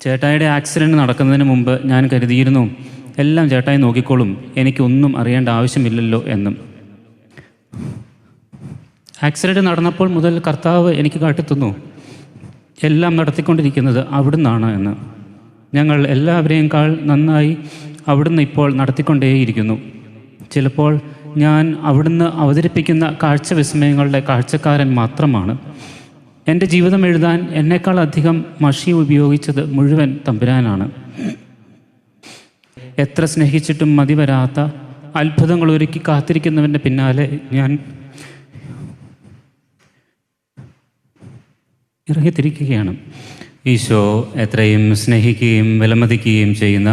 ചേട്ടായിയുടെ accident നടക്കുന്നതിന് മുമ്പ് ഞാൻ കരുതിയിരുന്നു എല്ലാം ചേട്ടായി നോക്കിക്കോളും, എനിക്കൊന്നും അറിയേണ്ട ആവശ്യമില്ലല്ലോ എന്നും. ആക്സിഡൻറ്റ് നടന്നപ്പോൾ മുതൽ കർത്താവ് എനിക്ക് കാട്ടിത്തന്നു എല്ലാം നടത്തിക്കൊണ്ടിരിക്കുന്നത് അവിടുന്നാണ് എന്ന്. ഞങ്ങൾ എല്ലാവരെയും നന്നായി അവിടുന്ന് ഇപ്പോൾ നടത്തിക്കൊണ്ടേയിരിക്കുന്നു. ചിലപ്പോൾ ഞാൻ അവിടുന്ന് അവതരിപ്പിക്കുന്ന കാഴ്ചവിസ്മയങ്ങളുടെ കാഴ്ചക്കാരൻ മാത്രമാണ്. എൻ്റെ ജീവിതം എഴുതാൻ എന്നേക്കാൾ അധികം മഷി ഉപയോഗിച്ചത് മുഴുവൻ തമ്പുരാനാണ്. എത്ര സ്നേഹിച്ചിട്ടും മതി വരാത്ത അത്ഭുതങ്ങൾ ഒരുക്കി കാത്തിരിക്കുന്നവൻ്റെ പിന്നാലെ ഞാൻ ഇറങ്ങിത്തിരിക്കുകയാണ്. ഈശോ എത്രയും സ്നേഹിക്കുകയും വിലമതിക്കുകയും ചെയ്യുന്ന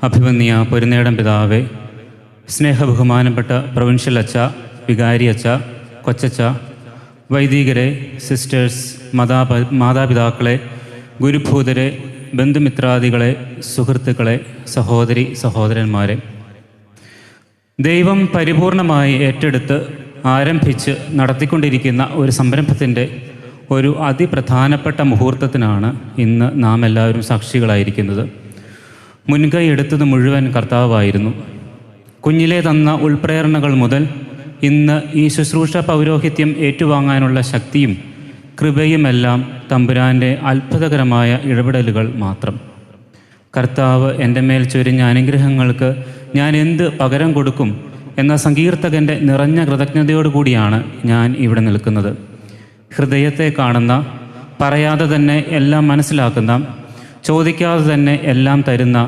അഭിമന്യ പൊരുന്നേടം പിതാവേ, സ്നേഹബഹുമാനപ്പെട്ട പ്രൊവിൻഷ്യൽ അച്ച, വികാരി അച്ച, കൊച്ചച്ച, വൈദികരെ, സിസ്റ്റേഴ്സ്, മാതാപിതാക്കളെ, ഗുരുഭൂതരെ, ബന്ധുമിത്രാദികളെ, സുഹൃത്തുക്കളെ, സഹോദരി സഹോദരന്മാരെ, ദൈവം പരിപൂർണമായി ഏറ്റെടുത്ത് ആരംഭിച്ച് നടത്തിക്കൊണ്ടിരിക്കുന്ന ഒരു സംരംഭത്തിൻ്റെ ഒരു അതിപ്രധാനപ്പെട്ട മുഹൂർത്തത്തിനാണ് ഇന്ന് നാം എല്ലാവരും സാക്ഷികളായിരിക്കുന്നത്. മുൻകൈ എടുത്തത് മുഴുവൻ കർത്താവായിരുന്നു. കുഞ്ഞിലെ തന്ന ഉൾപ്രേരണകൾ മുതൽ ഇന്ന് ഈ ശുശ്രൂഷ പൗരോഹിത്യം ഏറ്റുവാങ്ങാനുള്ള ശക്തിയും കൃപയുമെല്ലാം തമ്പുരാൻ്റെ അത്ഭുതകരമായ ഇടപെടലുകൾ മാത്രം. കർത്താവ് എൻ്റെ മേൽ ചൊരിഞ്ഞ അനുഗ്രഹങ്ങൾക്ക് ഞാൻ എന്ത് പകരം കൊടുക്കും എന്ന സങ്കീർത്തകൻ്റെ നിറഞ്ഞ കൃതജ്ഞതയോടുകൂടിയാണ് ഞാൻ ഇവിടെ നിൽക്കുന്നത്. ഹൃദയത്തെ കാണുന്ന, പറയാതെ തന്നെ എല്ലാം മനസ്സിലാക്കുന്ന, ചോദിക്കാതെ തന്നെ എല്ലാം തരുന്ന,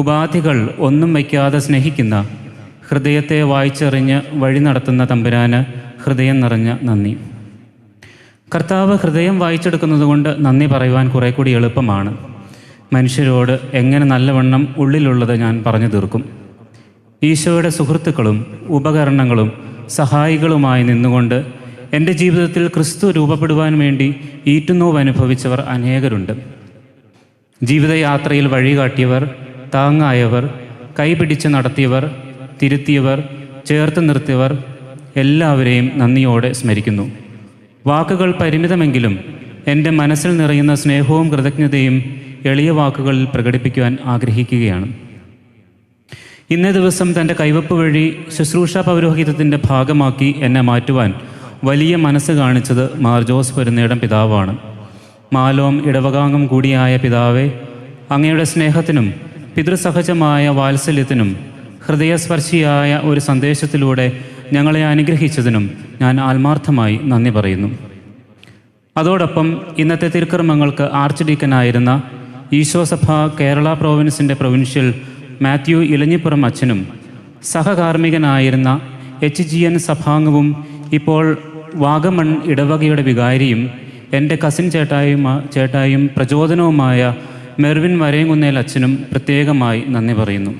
ഉപാധികൾ ഒന്നും വയ്ക്കാതെ സ്നേഹിക്കുന്ന, ഹൃദയത്തെ വായിച്ചെറിഞ്ഞ് വഴി നടത്തുന്ന തമ്പുരാന് ഹൃദയം നിറഞ്ഞ നന്ദി. കർത്താവ് ഹൃദയം വായിച്ചെടുക്കുന്നത് കൊണ്ട് നന്ദി പറയുവാൻ കുറെ കൂടി എളുപ്പമാണ്. മനുഷ്യരോട് എങ്ങനെ നല്ലവണ്ണം ഉള്ളിലുള്ളത് ഞാൻ പറഞ്ഞു തീർക്കും. ഈശോയുടെ സുഹൃത്തുക്കളും ഉപകരണങ്ങളും സഹായികളുമായി നിന്നുകൊണ്ട് എൻ്റെ ജീവിതത്തിൽ ക്രിസ്തു രൂപപ്പെടുവാൻ വേണ്ടി ഈറ്റുനോവ് അനുഭവിച്ചവർ അനേകരുണ്ട്. ജീവിതയാത്രയിൽ വഴികാട്ടിയവർ, താങ്ങായവർ, കൈപിടിച്ച് നടത്തിയവർ, തിരുത്തിയവർ, ചേർത്ത് നിർത്തിയവർ എല്ലാവരെയും നന്ദിയോടെ സ്മരിക്കുന്നു. വാക്കുകൾ പരിമിതമെങ്കിലും എൻ്റെ മനസ്സിൽ നിറയുന്ന സ്നേഹവും കൃതജ്ഞതയും എളിയ വാക്കുകളിൽ പ്രകടിപ്പിക്കുവാൻ ആഗ്രഹിക്കുകയാണ്. ഇന്നേ ദിവസം തൻ്റെ കൈവപ്പ് വഴി ശുശ്രൂഷ പൗരോഹിത്യത്തിൻ്റെ ഭാഗമാക്കി എന്നെ മാറ്റുവാൻ വലിയ മനസ്സ് കാണിച്ചത് മാർ ജോസ് പൊരുന്നേടം പിതാവാണ്. മാലോം ഇടവകാംഗം കൂടിയായ പിതാവെ, അങ്ങയുടെ സ്നേഹത്തിനും പിതൃസഹജമായ വാത്സല്യത്തിനും ഹൃദയസ്പർശിയായ ഒരു സന്ദേശത്തിലൂടെ ഞങ്ങളെ അനുഗ്രഹിച്ചതിനും ഞാൻ ആത്മാർത്ഥമായി നന്ദി പറയുന്നു. അതോടൊപ്പം ഇന്നത്തെ തിരുക്കർമ്മങ്ങൾക്ക് ആർച്ച് ഡീക്കനായിരുന്ന ഈശോ സഭ കേരള പ്രോവിൻസിൻ്റെ പ്രൊവിൻഷ്യൽ മാത്യു ഇലഞ്ഞിപ്പുറം അച്ഛനും സഹകാർമ്മികനായിരുന്ന HGN സഭാംഗവും ഇപ്പോൾ വാഗമൺ ഇടവകയുടെ വികാരിയും എൻ്റെ കസിൻ ചേട്ടായും പ്രചോദനവുമായ മെർവിൻ വരയങ്കുന്നേൽ അച്ഛനും പ്രത്യേകമായി നന്ദി പറയുന്നു.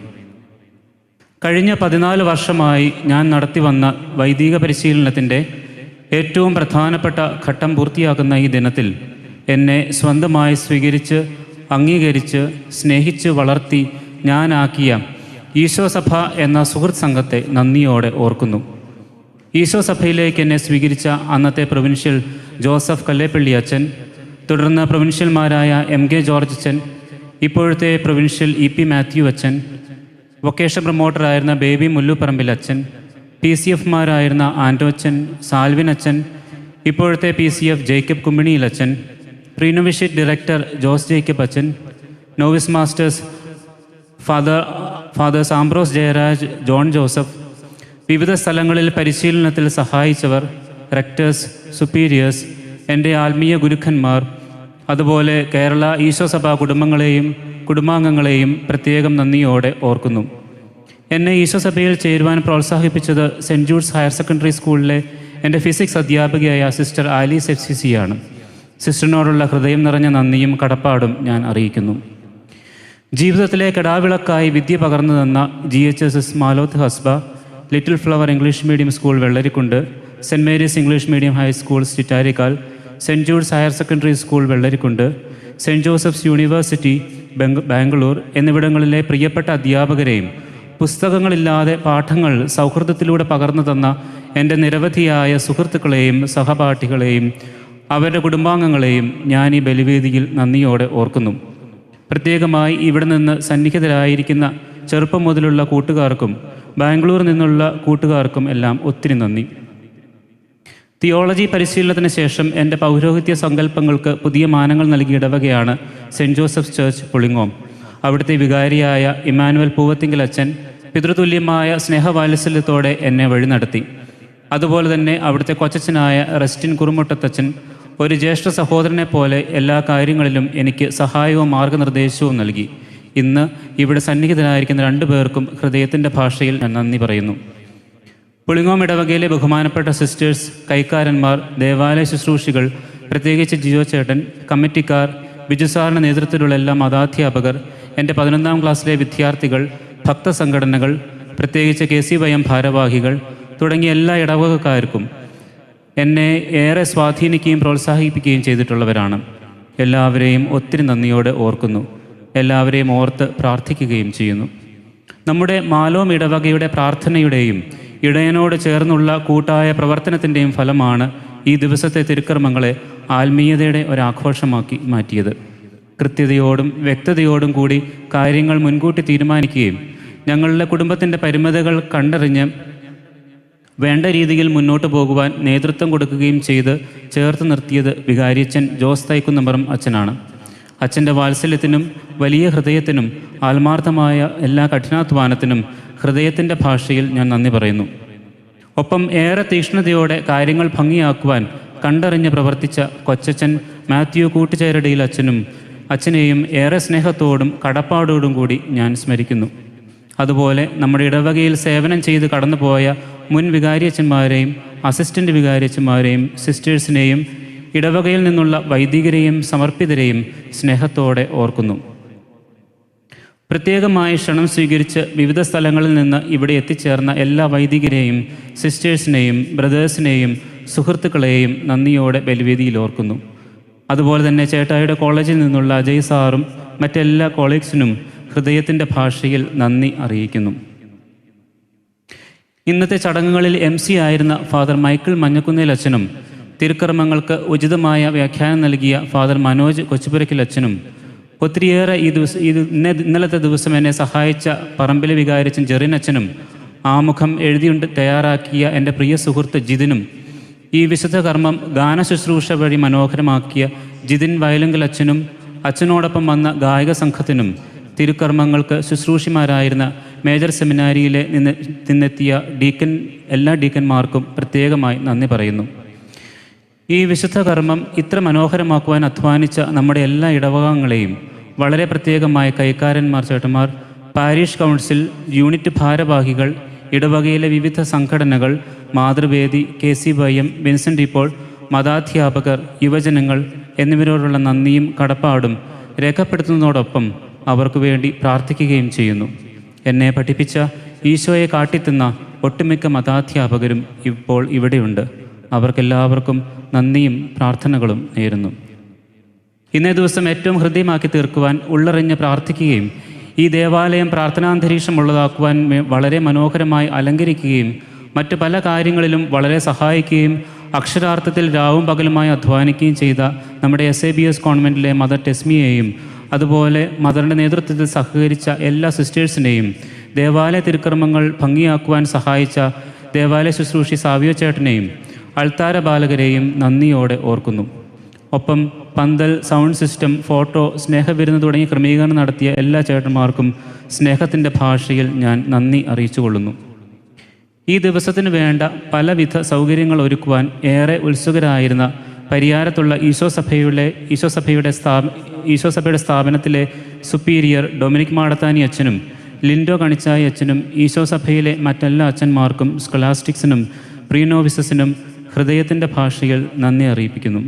കഴിഞ്ഞ 14 വർഷമായി ഞാൻ നടത്തി വന്ന വൈദിക പരിശീലനത്തിൻ്റെ ഏറ്റവും പ്രധാനപ്പെട്ട ഘട്ടം പൂർത്തിയാക്കുന്ന ഈ ദിനത്തിൽ എന്നെ സ്വന്തമായി സ്വീകരിച്ച്, അംഗീകരിച്ച്, സ്നേഹിച്ച് വളർത്തി ഞാനാക്കിയ ഈശോ സഭ എന്ന സുഹൃത്ത് സംഘത്തെ നന്ദിയോടെ ഓർക്കുന്നു. ഈശോ സഭയിലേക്ക് എന്നെ സ്വീകരിച്ച അന്നത്തെ പ്രൊവിൻഷ്യൽ ജോസഫ് കല്ലേപ്പള്ളി അച്ഛൻ, തുടർന്ന് പ്രൊവിൻഷ്യൽമാരായ MK ജോർജ് അച്ഛൻ, ഇപ്പോഴത്തെ പ്രൊവിൻഷ്യൽ EP മാത്യു അച്ഛൻ, വൊക്കേഷൻ പ്രൊമോട്ടറായിരുന്ന ബേബി മുല്ലുപറമ്പിൽ അച്ഛൻ, PCFമാരായിരുന്ന ആൻറ്റോ അച്ഛൻ, സാൽവിൻ അച്ഛൻ, ഇപ്പോഴത്തെ PCF ജേക്കബ് കുമ്മിണിയിൽ അച്ഛൻ, പ്രീനോവിഷ്യേറ്റ് ഡയറക്ടർ ജോസ് ജേക്കബ് അച്ഛൻ, നോവിസ് മാസ്റ്റേഴ്സ് ഫാദർ സാംബ്രോസ് ജയരാജ്, ജോൺ ജോസഫ്, വിവിധ സ്ഥലങ്ങളിൽ പരിശീലനത്തിൽ സഹായിച്ചവർ, റെക്ടേഴ്സ്, സുപ്പീരിയേഴ്സ്, എൻ്റെ ആത്മീയ ഗുരുക്കന്മാർ, അതുപോലെ കേരള ഈശോ സഭാ കുടുംബാംഗങ്ങളെയും പ്രത്യേകം നന്ദിയോടെ ഓർക്കുന്നു. എന്നെ ഈശോ സഭയിൽ ചേരുവാൻ പ്രോത്സാഹിപ്പിച്ചത് സെൻറ്റ് ജൂഡ്സ് ഹയർ സെക്കൻഡറി സ്കൂളിലെ എൻ്റെ ഫിസിക്സ് അധ്യാപികയായ സിസ്റ്റർ ആലീസ് FCC ആണ്. സിസ്റ്ററിനോടുള്ള ഹൃദയം നിറഞ്ഞ നന്ദിയും കടപ്പാടും ഞാൻ അറിയിക്കുന്നു. ജീവിതത്തിലെ കെടാവിളക്കായി വിദ്യ പകർന്നു തന്ന GHSS മാലോത്ത് ഹസ്ബ, little flower English medium school Vellarikkundu, saint Mary's English medium high school Chittarikkal, saint Jude's higher secondary school Vellarikkundu, saint Joseph's university Bangalore എന്നിവിടങ്ങളിലെ പ്രിയപ്പെട്ട അധ്യാപകരെയും പുസ്തകങ്ങളില്ലാതെ പാഠങ്ങൾ സൗഹൃദത്തിലൂടെ പകർന്നു തന്ന എൻ്റെ നിരവധിയായ സുഹൃത്തുക്കളെയും സഹപാഠികളെയും അവരുടെ കുടുംബാംഗങ്ങളെയും ഞാൻ ഈ ബലിവേദിയിൽ നന്ദിയോടെ ഓർക്കുന്നു. പ്രത്യേകമായി ഇവിടെ നിന്ന് സന്നിഹിതരായിരിക്കുന്ന ചെറുപ്പം മുതലുള്ള കൂട്ടുകാർക്കും ബാംഗ്ലൂരിൽ നിന്നുള്ള കൂട്ടുകാർക്കും എല്ലാം ഒത്തിരി നന്ദി. തിയോളജി പരിശീലനത്തിന് ശേഷം എൻ്റെ പൗരോഹിത്യ സങ്കല്പങ്ങൾക്ക് പുതിയ മാനങ്ങൾ നൽകിയ ഇടവകയാണ് സെൻറ്റ് ജോസഫ്സ് ചർച്ച് പുളിങ്ങോം. അവിടുത്തെ വികാരിയായ ഇമ്മാനുവൽ പൂവത്തിങ്കൽ അച്ഛൻ പിതൃതുല്യമായ സ്നേഹവാത്സല്യത്തോടെ എന്നെ വഴി നടത്തി. അതുപോലെ തന്നെ അവിടുത്തെ കൊച്ചച്ഛനായ റെസ്റ്റിൻ കുറുമുട്ടത്തച്ഛൻ ഒരു ജ്യേഷ്ഠ സഹോദരനെ പോലെ എല്ലാ കാര്യങ്ങളിലും എനിക്ക് സഹായവും മാർഗനിർദ്ദേശവും നൽകി. ഇന്ന് ഇവിടെ സന്നിഹിതരായിരിക്കുന്ന 2 പേർക്കും ഹൃദയത്തിൻ്റെ ഭാഷയിൽ ഞാൻ നന്ദി പറയുന്നു. പുളിങ്ങോം ഇടവകയിലെ ബഹുമാനപ്പെട്ട സിസ്റ്റേഴ്സ്, കൈക്കാരന്മാർ, ദേവാലയ ശുശ്രൂഷികൾ, പ്രത്യേകിച്ച് ജിയോ ചേട്ടൻ, കമ്മിറ്റിക്കാർ, ബിജുസാറിൻ്റെ നേതൃത്വത്തിലുള്ള എല്ലാ മതാധ്യാപകർ, എൻ്റെ 11ാം ക്ലാസ്സിലെ വിദ്യാർത്ഥികൾ, ഭക്തസംഘടനകൾ, പ്രത്യേകിച്ച് KCYM ഭാരവാഹികൾ തുടങ്ങിയ എല്ലാ ഇടവകക്കാർക്കും എന്നെ ഏറെ സ്വാധീനിക്കുകയും പ്രോത്സാഹിപ്പിക്കുകയും ചെയ്തിട്ടുള്ളവരാണ്. എല്ലാവരെയും ഒത്തിരി നന്ദിയോടെ ഓർക്കുന്നു. എല്ലാവരെയും ഓർത്ത് പ്രാർത്ഥിക്കുകയും ചെയ്യുന്നു. നമ്മുടെ മാലോം ഇടവകയുടെ പ്രാർത്ഥനയുടെയും ഇടയനോട് ചേർന്നുള്ള കൂട്ടായ പ്രവർത്തനത്തിൻ്റെയും ഫലമാണ് ഈ ദിവസത്തെ തിരുക്കർമ്മങ്ങളെ ആത്മീയതയുടെ ഒരാഘോഷമാക്കി മാറ്റിയത്. കൃത്യതയോടും വ്യക്തതയോടും കൂടി കാര്യങ്ങൾ മുൻകൂട്ടി തീരുമാനിക്കുകയും ഞങ്ങളുടെ കുടുംബത്തിൻ്റെ പരിമിതികൾ കണ്ടറിഞ്ഞ് വേണ്ട രീതിയിൽ മുന്നോട്ട് പോകുവാൻ നേതൃത്വം കൊടുക്കുകയും ചെയ്ത് ചേർത്ത് നിർത്തിയത് വികാരിയച്ഛൻ ജോസ് തൈക്കുന്നമ്പറം അച്ഛനാണ്. അച്ഛൻ്റെ വാത്സല്യത്തിനും വലിയ ഹൃദയത്തിനും ആത്മാർത്ഥമായ എല്ലാ കഠിനാധ്വാനത്തിനും ഹൃദയത്തിൻ്റെ ഭാഷയിൽ ഞാൻ നന്ദി പറയുന്നു. ഒപ്പം ഏറെ തീക്ഷ്ണതയോടെ കാര്യങ്ങൾ ഭംഗിയാക്കുവാൻ കണ്ടറിഞ്ഞ് പ്രവർത്തിച്ച കൊച്ചച്ഛൻ മാത്യു കൂട്ടുചേരടിയിൽ അച്ഛനെയും ഏറെ സ്നേഹത്തോടും കടപ്പാടോടും കൂടി ഞാൻ സ്മരിക്കുന്നു. അതുപോലെ നമ്മുടെ ഇടവകയിൽ സേവനം ചെയ്ത് കടന്നുപോയ മുൻ വികാരിയച്ഛന്മാരെയും അസിസ്റ്റൻ്റ് വികാരിയച്ഛന്മാരെയും സിസ്റ്റേഴ്സിനെയും ഇടവകയിൽ നിന്നുള്ള വൈദികരെയും സമർപ്പിതരെയും സ്നേഹത്തോടെ ഓർക്കുന്നു. പ്രത്യേകമായി ക്ഷണം സ്വീകരിച്ച് വിവിധ സ്ഥലങ്ങളിൽ നിന്ന് ഇവിടെ എത്തിച്ചേർന്ന എല്ലാ വൈദികരെയും സിസ്റ്റേഴ്സിനെയും ബ്രദേഴ്സിനെയും സുഹൃത്തുക്കളെയും നന്ദിയോടെ ബലിവേദിയിൽ ഓർക്കുന്നു. അതുപോലെ തന്നെ ചേട്ടായിയുടെ കോളേജിൽ നിന്നുള്ള അജയ് സാറും മറ്റെല്ലാ കോളീഗ്സിനും ഹൃദയത്തിൻ്റെ ഭാഷയിൽ നന്ദി അറിയിക്കുന്നു. ഇന്നത്തെ ചടങ്ങുകളിൽ MC ആയിരുന്ന ഫാദർ മൈക്കിൾ മഞ്ഞക്കുന്നേൽ അച്ഛനും തിരുക്കർമ്മങ്ങൾക്ക് ഉചിതമായ വ്യാഖ്യാനം നൽകിയ ഫാദർ മനോജ് കൊച്ചുപുരയ്ക്കൽ അച്ഛനും ഒത്തിരിയേറെ ഇന്നലത്തെ ദിവസം എന്നെ സഹായിച്ച പറമ്പിലെ വികാരിച്ചൻ ജെറിൻ അച്ഛനും ആമുഖം എഴുതിയുണ്ട് തയ്യാറാക്കിയ എൻ്റെ പ്രിയ സുഹൃത്ത് ജിതിനും ഈ വിശുദ്ധ കർമ്മം ഗാനശുശ്രൂഷ വഴി മനോഹരമാക്കിയ ജിതിൻ വയലുങ്കൽ അച്ഛനോടൊപ്പം വന്ന ഗായക സംഘത്തിനും തിരുക്കർമ്മങ്ങൾക്ക് ശുശ്രൂഷിമാരായിരുന്ന മേജർ സെമിനാരിയിലെ നിന്നെത്തിയ എല്ലാ ഡീക്കന്മാർക്കും പ്രത്യേകമായി നന്ദി പറയുന്നു. ഈ വിശുദ്ധ കർമ്മം ഇത്ര മനോഹരമാക്കുവാൻ അധ്വാനിച്ച നമ്മുടെ എല്ലാ ഇടവകങ്ങളെയും വളരെ പ്രത്യേകമായി കൈക്കാരന്മാർ, ചേട്ടന്മാർ, പാരിഷ് കൗൺസിൽ, യൂണിറ്റ് ഭാരവാഹികൾ, ഇടവകയിലെ വിവിധ സംഘടനകൾ, മാതൃവേദി, KCYM, വിൻസെൻ്റ് ഇപ്പോൾ, മതാധ്യാപകർ, യുവജനങ്ങൾ എന്നിവരോടുള്ള നന്ദിയും കടപ്പാടും രേഖപ്പെടുത്തുന്നതോടൊപ്പം അവർക്ക് വേണ്ടി പ്രാർത്ഥിക്കുകയും ചെയ്യുന്നു. എന്നെ പഠിപ്പിച്ച, ഈശോയെ കാട്ടിത്തുന്ന ഒട്ടുമിക്ക മതാധ്യാപകരും ഇപ്പോൾ ഇവിടെയുണ്ട്. അവർക്കെല്ലാവർക്കും നന്ദിയും പ്രാർത്ഥനകളും നേരുന്നു. ഇന്നേ ദിവസം ഏറ്റവും ഹൃദ്യമാക്കി തീർക്കുവാൻ ഉള്ളറിഞ്ഞ് പ്രാർത്ഥിക്കുകയും ഈ ദേവാലയം പ്രാർത്ഥനാന്തരീക്ഷമുള്ളതാക്കുവാൻ വളരെ മനോഹരമായി അലങ്കരിക്കുകയും മറ്റു പല കാര്യങ്ങളിലും വളരെ സഹായിക്കുകയും അക്ഷരാർത്ഥത്തിൽ രാവും പകലുമായി അധ്വാനിക്കുകയും ചെയ്ത നമ്മുടെ SABS കോൺവെൻറ്റിലെ മദർ ടെസ്മിയെയും അതുപോലെ മദറിൻ്റെ നേതൃത്വത്തിൽ സഹകരിച്ച എല്ലാ സിസ്റ്റേഴ്സിനെയും ദേവാലയ തിരുക്കർമ്മങ്ങൾ ഭംഗിയാക്കുവാൻ സഹായിച്ച ദേവാലയ ശുശ്രൂഷി സാവിയോ ചേട്ടനെയും അൾത്താര ബാലകരെയും നന്ദിയോടെ ഓർക്കുന്നു. ഒപ്പം പന്തൽ, സൗണ്ട് സിസ്റ്റം, ഫോട്ടോ, സ്നേഹവിരുന്ന് തുടങ്ങിയ ക്രമീകരണം നടത്തിയ എല്ലാ ചേട്ടന്മാർക്കും സ്നേഹത്തിൻ്റെ ഭാഷയിൽ ഞാൻ നന്ദി അറിയിച്ചുകൊള്ളുന്നു. ഈ ദിവസത്തിന് വേണ്ട പലവിധ സൗകര്യങ്ങൾ ഒരുക്കുവാൻ ഏറെ ഉത്സുകരായിരുന്ന പരിയാരത്തുള്ള ഈശോസഭയുടെ സ്ഥാപനത്തിലെ സുപ്പീരിയർ ഡൊമിനിക് മാടത്താനി അച്ഛനും ലിൻഡോ കണിച്ചായി അച്ഛനും ഈശോസഭയിലെ മറ്റെല്ലാ അച്ഛന്മാർക്കും സ്കൊളാസ്റ്റിക്സിനും പ്രീനോവിസസിനും ഹൃദയത്തിൻ്റെ ഭാഷയിൽ നന്ദി അറിയിപ്പിക്കുന്നു.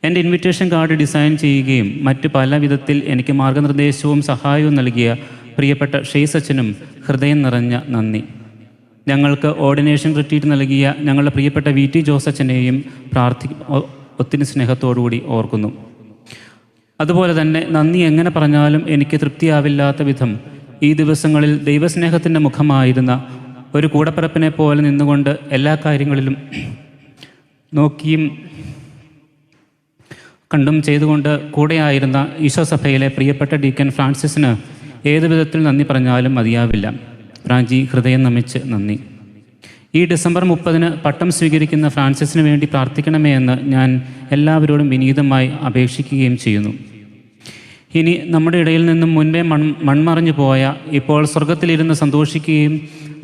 എൻ്റെ ഇൻവിറ്റേഷൻ കാർഡ് ഡിസൈൻ ചെയ്യുകയും മറ്റ് പല വിധത്തിൽ എനിക്ക് മാർഗനിർദ്ദേശവും സഹായവും നൽകിയ പ്രിയപ്പെട്ട ഷെയ്സ് അച്ഛനും ഹൃദയം നിറഞ്ഞ നന്ദി. ഞങ്ങൾക്ക് ഓർഡിനേഷൻ റിട്രീറ്റ് നൽകിയ ഞങ്ങളുടെ പ്രിയപ്പെട്ട VT ജോസ് അച്ഛനെയും ഒത്തിരി സ്നേഹത്തോടുകൂടി ഓർക്കുന്നു. അതുപോലെ തന്നെ നന്ദി എങ്ങനെ പറഞ്ഞാലും എനിക്ക് തൃപ്തിയാവില്ലാത്ത വിധം ഈ ദിവസങ്ങളിൽ ദൈവസ്നേഹത്തിൻ്റെ മുഖമായിരുന്ന ഒരു കൂടപ്പിറപ്പിനെ പോലെ നിന്നുകൊണ്ട് എല്ലാ കാര്യങ്ങളിലും നോക്കിയും കണ്ടും ചെയ്തുകൊണ്ട് കൂടെയായിരുന്ന ഈശോ സഭയിലെ പ്രിയപ്പെട്ട ഡീക്കൻ ഫ്രാൻസിസിന് ഏതു വിധത്തിൽ നന്ദി പറഞ്ഞാലും മതിയാവില്ല. പ്രാഞ്ചി ഹൃദയം നമിച്ച് നന്ദി. ഈ ഡിസംബർ 30 പട്ടം സ്വീകരിക്കുന്ന ഫ്രാൻസിസിന് വേണ്ടി പ്രാർത്ഥിക്കണമേ എന്ന് ഞാൻ എല്ലാവരോടും വിനീതമായി അപേക്ഷിക്കുകയും ചെയ്യുന്നു. ഇനി നമ്മുടെ ഇടയിൽ നിന്നും മുൻപേ മൺമറഞ്ഞു പോയ, ഇപ്പോൾ സ്വർഗത്തിലിരുന്ന് സന്തോഷിക്കുകയും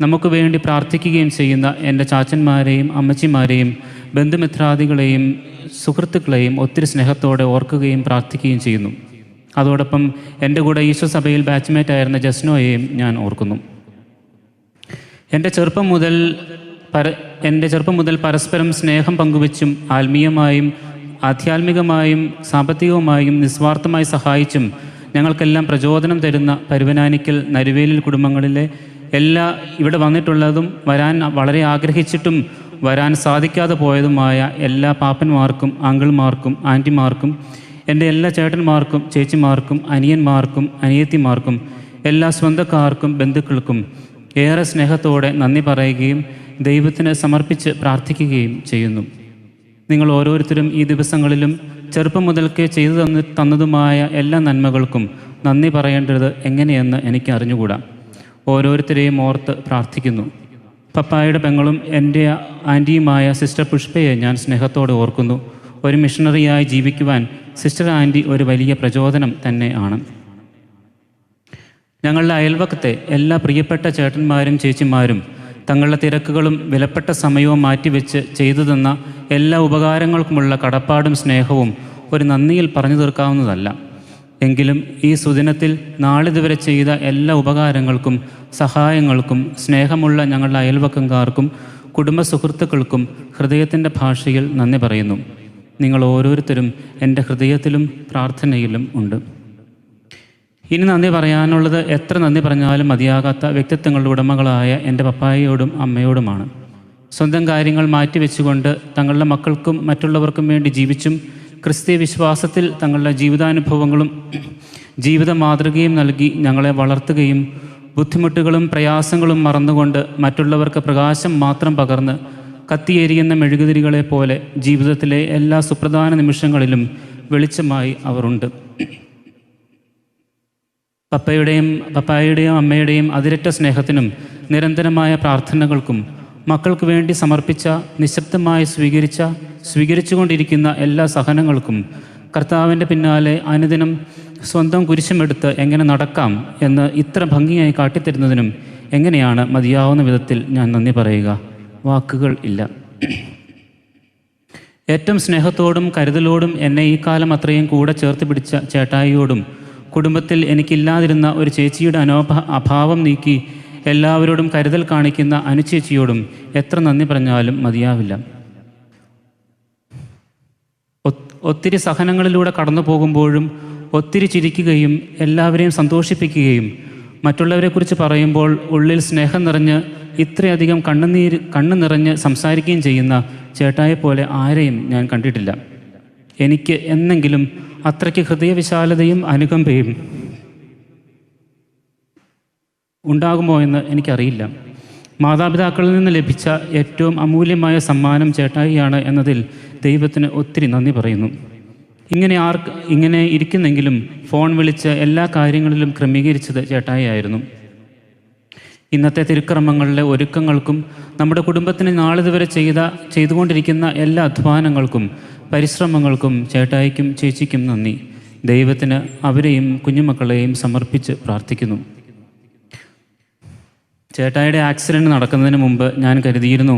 നമുക്ക് വേണ്ടി പ്രാർത്ഥിക്കുകയും ചെയ്യുന്ന എൻ്റെ ചാച്ചന്മാരെയും അമ്മച്ചിമാരെയും ബന്ധുമിത്രാദികളെയും സുഹൃത്തുക്കളെയും ഒത്തിരി സ്നേഹത്തോടെ ഓർക്കുകയും പ്രാർത്ഥിക്കുകയും ചെയ്യുന്നു. അതോടൊപ്പം എൻ്റെ കൂടെ ഈശോ സഭയിൽ ബാച്ച്മേറ്റായിരുന്ന ജസ്നോയെയും ഞാൻ ഓർക്കുന്നു. എൻ്റെ ചെറുപ്പം മുതൽ പരസ്പരം സ്നേഹം പങ്കുവച്ചും ആത്മീയമായും ആധ്യാത്മികമായും സാമ്പത്തികവുമായും നിസ്വാർത്ഥമായി സഹായിച്ചും ഞങ്ങൾക്കെല്ലാം പ്രചോദനം തരുന്ന പരുവനാനിക്കൽ നരുവേലിൽ കുടുംബങ്ങളിലെ ഇവിടെ വന്നിട്ടുള്ളതും വരാൻ വളരെ ആഗ്രഹിച്ചിട്ടും വരാൻ സാധിക്കാതെ പോയതുമായ എല്ലാ പാപ്പന്മാർക്കും അങ്കിൾമാർക്കും ആൻറ്റിമാർക്കും എൻ്റെ എല്ലാ ചേട്ടന്മാർക്കും ചേച്ചിമാർക്കും അനിയന്മാർക്കും അനിയത്തിമാർക്കും എല്ലാ സ്വന്തക്കാർക്കും ബന്ധുക്കൾക്കും ഏറെ സ്നേഹത്തോടെ നന്ദി പറയുകയും ദൈവത്തിന് സമർപ്പിച്ച് പ്രാർത്ഥിക്കുകയും ചെയ്യുന്നു. നിങ്ങൾ ഓരോരുത്തരും ഈ ദിവസങ്ങളിലും ചെറുപ്പം മുതൽക്കേ ചെയ്തു തന്നതുമായ എല്ലാ നന്മകൾക്കും നന്ദി പറയേണ്ടത് എങ്ങനെയെന്ന് എനിക്ക് അറിഞ്ഞുകൂടാ. ഓരോരുത്തരെയും ഓർത്ത് പ്രാർത്ഥിക്കുന്നു. പപ്പായുടെ പെങ്ങളും എൻ്റെ ആൻറ്റിയുമായ സിസ്റ്റർ പുഷ്പയെ ഞാൻ സ്നേഹത്തോടെ ഓർക്കുന്നു. ഒരു മിഷണറിയായി ജീവിക്കുവാൻ സിസ്റ്റർ ആൻറ്റി ഒരു വലിയ പ്രചോദനം തന്നെ ആണ്. ഞങ്ങളുടെ അയൽവക്കത്തെ എല്ലാ പ്രിയപ്പെട്ട ചേട്ടന്മാരും ചേച്ചിമാരും തങ്ങളുടെ തിരക്കുകളും വിലപ്പെട്ട സമയവും മാറ്റിവെച്ച് ചെയ്തു തന്ന എല്ലാ ഉപകാരങ്ങൾക്കുമുള്ള കടപ്പാടും സ്നേഹവും ഒരു നന്ദിയിൽ പറഞ്ഞു തീർക്കാവുന്നതല്ല. എങ്കിലും ഈ സുദിനത്തിൽ നാളിതുവരെ ചെയ്ത എല്ലാ ഉപകാരങ്ങൾക്കും സഹായങ്ങൾക്കും സ്നേഹമുള്ള ഞങ്ങളുടെ അയൽവക്കംകാർക്കും കുടുംബ സുഹൃത്തുക്കൾക്കും ഹൃദയത്തിൻ്റെ ഭാഷയിൽ നന്ദി പറയുന്നു. നിങ്ങൾ ഓരോരുത്തരും എൻ്റെ ഹൃദയത്തിലും പ്രാർത്ഥനയിലും ഉണ്ട്. ഇനി നന്ദി പറയാനുള്ളത് എത്ര നന്ദി പറഞ്ഞാലും മതിയാകാത്ത വ്യക്തിത്വങ്ങളുടെ ഉടമകളായ എൻ്റെ പപ്പായയോടും അമ്മയോടുമാണ്. സ്വന്തം കാര്യങ്ങൾ മാറ്റിവെച്ചുകൊണ്ട് തങ്ങളുടെ മക്കൾക്കും മറ്റുള്ളവർക്കും വേണ്ടി ജീവിച്ചും ക്രിസ്തീയ വിശ്വാസത്തിൽ തങ്ങളുടെ ജീവിതാനുഭവങ്ങളും ജീവിത മാതൃകയും നൽകി ഞങ്ങളെ വളർത്തുകയും ബുദ്ധിമുട്ടുകളും പ്രയാസങ്ങളും മറന്നുകൊണ്ട് മറ്റുള്ളവർക്ക് പ്രകാശം മാത്രം പകർന്ന് കത്തിയെരിയുന്ന മെഴുകുതിരികളെ പോലെ ജീവിതത്തിലെ എല്ലാ സുപ്രധാന നിമിഷങ്ങളിലും വെളിച്ചമായി അവരുണ്ട്. പപ്പായുടെയും അമ്മയുടെയും അതിരറ്റ സ്നേഹത്തിനും നിരന്തരമായ പ്രാർത്ഥനകൾക്കും മക്കൾക്ക് വേണ്ടി സമർപ്പിച്ച നിശബ്ദമായി സ്വീകരിച്ചുകൊണ്ടിരിക്കുന്ന എല്ലാ സഹനങ്ങൾക്കും കർത്താവിൻ്റെ പിന്നാലെ അനുദിനം സ്വന്തം കുരിശുമെടുത്ത് എങ്ങനെ നടക്കാം എന്ന് ഇത്ര ഭംഗിയായി കാട്ടിത്തരുന്നതിനും എങ്ങനെയാണ് മതിയാവുന്ന വിധത്തിൽ ഞാൻ നന്ദി പറയുക? വാക്കുകൾ ഇല്ല. ഏറ്റവും സ്നേഹത്തോടും കരുതലോടും എന്നെ ഈ കാലം അത്രയും കൂടെ ചേർത്ത് പിടിച്ച ചേട്ടായിയോടും കുടുംബത്തിൽ എനിക്കില്ലാതിരുന്ന ഒരു ചേച്ചിയുടെ അഭാവം നീക്കി എല്ലാവരോടും കരുതൽ കാണിക്കുന്ന അനുചേച്ചിയോടും എത്ര നന്ദി പറഞ്ഞാലും മതിയാവില്ല. ഒത്തിരി സഹനങ്ങളിലൂടെ കടന്നു പോകുമ്പോഴും ഒത്തിരി ചിരിക്കുകയും എല്ലാവരെയും സന്തോഷിപ്പിക്കുകയും മറ്റുള്ളവരെക്കുറിച്ച് പറയുമ്പോൾ ഉള്ളിൽ സ്നേഹം നിറഞ്ഞ് ഇത്രയധികം കണ്ണു നിറഞ്ഞ് സംസാരിക്കുകയും ചെയ്യുന്ന ചേട്ടായെപ്പോലെ ആരെയും ഞാൻ കണ്ടിട്ടില്ല. എനിക്ക് എന്നെങ്കിലും അത്രയ്ക്ക് ഹൃദയവിശാലതയും അനുകമ്പയും ഉണ്ടാകുമോ എന്ന് എനിക്കറിയില്ല. മാതാപിതാക്കളിൽ നിന്ന് ലഭിച്ച ഏറ്റവും അമൂല്യമായ സമ്മാനം ചേട്ടായിയാണ് എന്നതിൽ ദൈവത്തിന് ഒത്തിരി നന്ദി പറയുന്നു. ഇങ്ങനെ ഇരിക്കുന്നെങ്കിലും ഫോൺ വിളിച്ച് എല്ലാ കാര്യങ്ങളിലും ക്രമീകരിച്ചത് ചേട്ടായിയായിരുന്നു. ഇന്നത്തെ തിരുക്കർമ്മങ്ങളിലെ ഒരുക്കങ്ങൾക്കും നമ്മുടെ കുടുംബത്തിന് നാളിതുവരെ ചെയ്തുകൊണ്ടിരിക്കുന്ന എല്ലാ അധ്വാനങ്ങൾക്കും പരിശ്രമങ്ങൾക്കും ചേട്ടായിക്കും ചേച്ചിക്കും നന്ദി. ദൈവത്തിന് അവരെയും കുഞ്ഞുമക്കളെയും സമർപ്പിച്ച് പ്രാർത്ഥിക്കുന്നു. ചേട്ടായിയുടെ ആക്സിഡൻറ്റ് നടക്കുന്നതിന് മുമ്പ് ഞാൻ കരുതിയിരുന്നു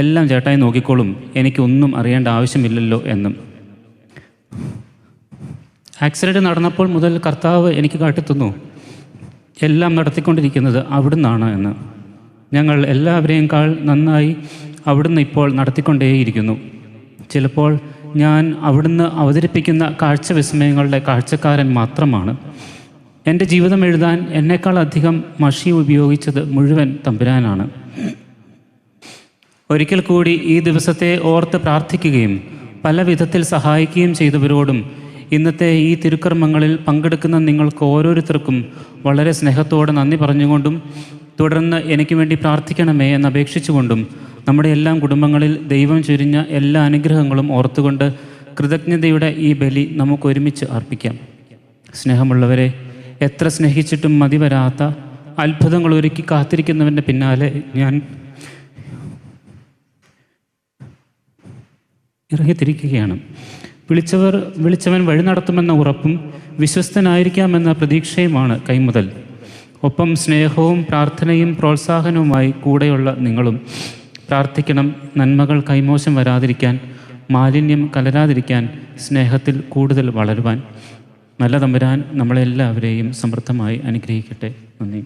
എല്ലാം ചേട്ടായി നോക്കിക്കോളും, എനിക്കൊന്നും അറിയേണ്ട ആവശ്യമില്ലല്ലോ എന്നും. ആക്സിഡൻറ്റ് നടന്നപ്പോൾ മുതൽ കർത്താവ് എനിക്ക് കാട്ടിത്തന്നു എല്ലാം നടത്തിക്കൊണ്ടിരിക്കുന്നത് അവിടുന്നാണ് എന്ന്. ഞങ്ങൾ എല്ലാവരെയുംക്കാൾ നന്നായി അവിടുന്ന് ഇപ്പോൾ നടത്തിക്കൊണ്ടേയിരിക്കുന്നു. ചിലപ്പോൾ ഞാൻ അവിടുന്ന് അവതരിപ്പിക്കുന്ന കാഴ്ചവിസ്മയങ്ങളുടെ കാഴ്ചക്കാരൻ മാത്രമാണ്. എൻ്റെ ജീവിതം എഴുതാൻ എന്നേക്കാൾ അധികം മഷി ഉപയോഗിച്ചത് മുഴുവൻ തമ്പുരാനാണ്. ഒരിക്കൽ കൂടി ഈ ദിവസത്തെ ഓർത്ത് പ്രാർത്ഥിക്കുകയും പല വിധത്തിൽ സഹായിക്കുകയും ചെയ്തവരോടും ഇന്നത്തെ ഈ തിരുക്കർമ്മങ്ങളിൽ പങ്കെടുക്കുന്ന നിങ്ങൾക്ക് ഓരോരുത്തർക്കും വളരെ സ്നേഹത്തോടെ നന്ദി പറഞ്ഞുകൊണ്ടും തുടർന്ന് എനിക്ക് വേണ്ടി പ്രാർത്ഥിക്കണമേ എന്നപേക്ഷിച്ചുകൊണ്ടും നമ്മുടെ എല്ലാം കുടുംബങ്ങളിൽ ദൈവം ചൊരിഞ്ഞ എല്ലാ അനുഗ്രഹങ്ങളും ഓർത്തുകൊണ്ട് കൃതജ്ഞതയുടെ ഈ ബലി നമുക്ക് ഒരുമിച്ച് അർപ്പിക്കാം. സ്നേഹമുള്ളവരെ, എത്ര സ്നേഹിച്ചിട്ടും മതി വരാത്ത അത്ഭുതങ്ങൾ ഒരുക്കി കാത്തിരിക്കുന്നവൻ്റെ പിന്നാലെ ഞാൻ ഇറങ്ങിത്തിരിക്കുകയാണ്. വിളിച്ചവൻ വഴി നടത്തുമെന്ന ഉറപ്പും വിശ്വസ്തനായിരിക്കാമെന്ന പ്രതീക്ഷയുമാണ് കൈമുതൽ. ഒപ്പം സ്നേഹവും പ്രാർത്ഥനയും പ്രോത്സാഹനവുമായി കൂടെയുള്ള നിങ്ങളും പ്രാർത്ഥിക്കണം. നന്മകൾ കൈമോശം വരാതിരിക്കാൻ, മാലിന്യം കലരാതിരിക്കാൻ, സ്നേഹത്തിൽ കൂടുതൽ വളരുവാൻ. നല്ല തമ്പുരാൻ നമ്മളെല്ലാവരെയും സമൃദ്ധമായി അനുഗ്രഹിക്കട്ടെ. നന്ദി.